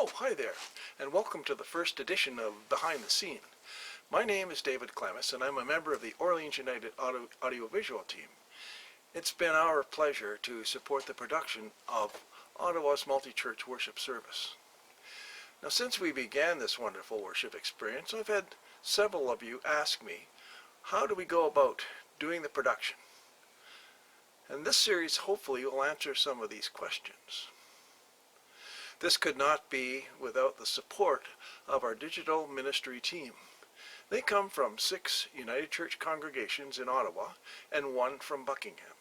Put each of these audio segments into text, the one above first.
Oh, hi there, and welcome to the first edition of Behind the Scene. My name is David Clemis, and I'm a member of the Orleans United audiovisual team. It's been our pleasure to support the production of Ottawa's multi-church worship service. Now, since we began this wonderful worship experience, I've had several of you ask me, how do we go about doing the production? And this series hopefully will answer some of these questions. This could not be without the support of our digital ministry team. They come from 6 United Church congregations in Ottawa and 1 from Buckingham.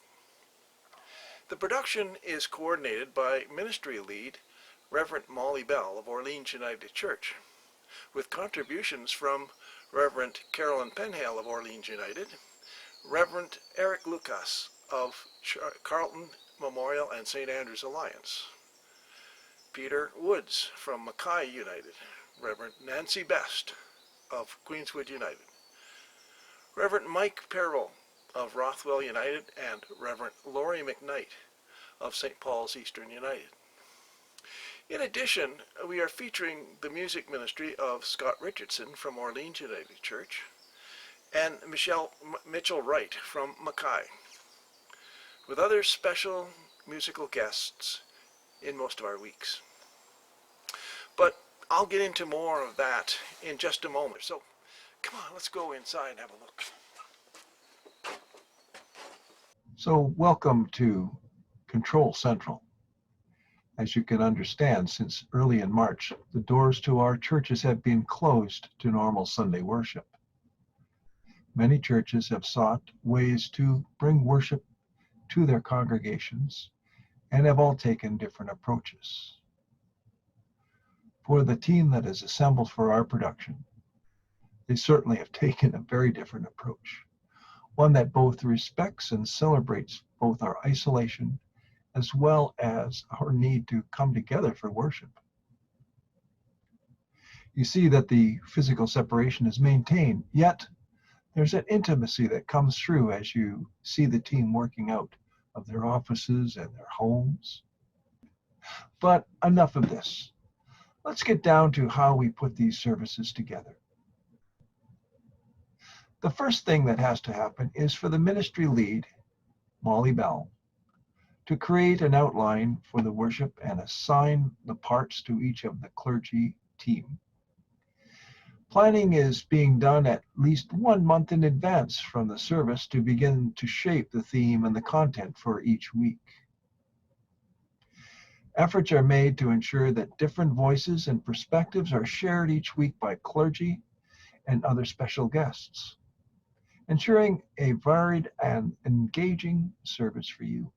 The production is coordinated by ministry lead Reverend Molly Bell of Orleans United Church, with contributions from Reverend Carolyn Penhale of Orleans United, Reverend Eric Lucas of Carleton Memorial and St. Andrew's Alliance, Peter Woods from MacKay United, Reverend Nancy Best of Queenswood United, Reverend Mike Perrell of Rothwell United, and Reverend Laurie McKnight of St. Paul's Eastern United. In addition, we are featuring the music ministry of Scott Richardson from Orleans United Church and Mitchell Wright from MacKay, with other special musical guests in most of our weeks. But I'll get into more of that in just a moment. So come on, let's go inside and have a look. So welcome to Control Central. As you can understand, since early in March, the doors to our churches have been closed to normal Sunday worship. Many churches have sought ways to bring worship to their congregations and have all taken different approaches. For the team that is assembled for our production, they certainly have taken a very different approach, one that both respects and celebrates both our isolation as well as our need to come together for worship. You see that the physical separation is maintained, yet there's an intimacy that comes through as you see the team working out of their offices and their homes. But enough of this. Let's get down to how we put these services together. The first thing that has to happen is for the ministry lead, Molly Bell, to create an outline for the worship and assign the parts to each of the clergy team. Planning is being done at least 1 month in advance from the service to begin to shape the theme and the content for each week. Efforts are made to ensure that different voices and perspectives are shared each week by clergy and other special guests, ensuring a varied and engaging service for you.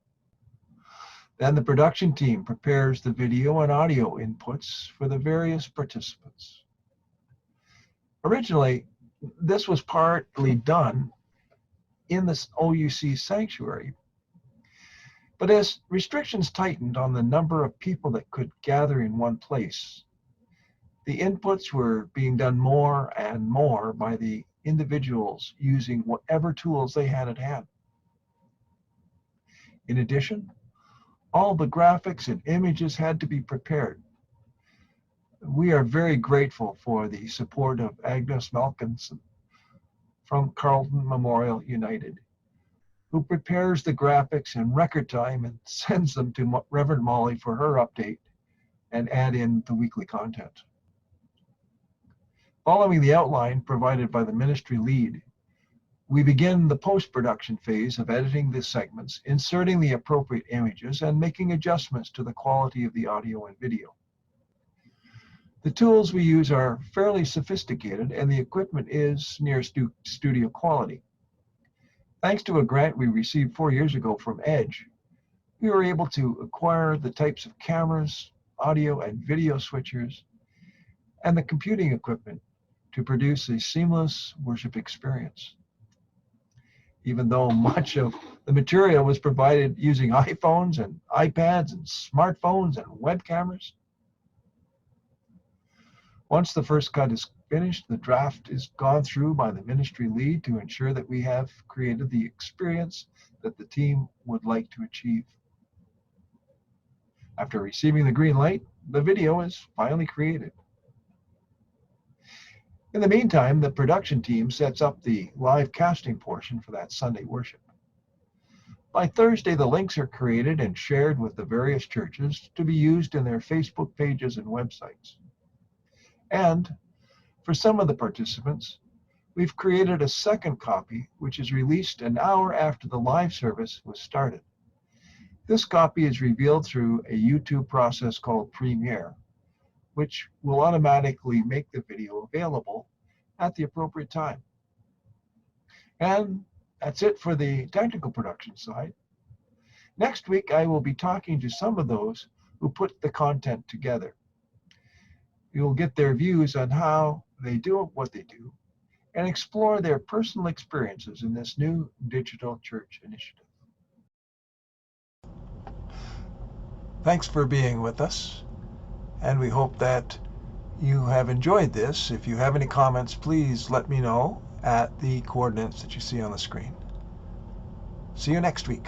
Then the production team prepares the video and audio inputs for the various participants. Originally, this was partly done in the OUC sanctuary, but as restrictions tightened on the number of people that could gather in one place, the inputs were being done more and more by the individuals using whatever tools they had at hand. In addition, all the graphics and images had to be prepared. We are very grateful for the support of Agnes Malkinson from Carleton Memorial United, who prepares the graphics in record time and sends them to Reverend Molly for her update and add in the weekly content. Following the outline provided by the ministry lead, we begin the post-production phase of editing the segments, inserting the appropriate images, and making adjustments to the quality of the audio and video. The tools we use are fairly sophisticated, and the equipment is near studio quality. Thanks to a grant we received 4 years ago from Edge, we were able to acquire the types of cameras, audio and video switchers, and the computing equipment to produce a seamless worship experience. Even though much of the material was provided using iPhones and iPads and smartphones and web cameras. Once the first cut is finished, the draft is gone through by the ministry lead to ensure that we have created the experience that the team would like to achieve. After receiving the green light, the video is finally created. In the meantime, the production team sets up the live casting portion for that Sunday worship. By Thursday, the links are created and shared with the various churches to be used in their Facebook pages and websites. And for some of the participants, we've created a second copy, which is released an hour after the live service was started. This copy is revealed through a YouTube process called Premiere, which will automatically make the video available at the appropriate time. And that's it for the technical production side. Next week, I will be talking to some of those who put the content together. You'll get their views on how they do what they do and explore their personal experiences in this new digital church initiative. Thanks for being with us, and we hope that you have enjoyed this. If you have any comments, please let me know at the coordinates that you see on the screen. See you next week.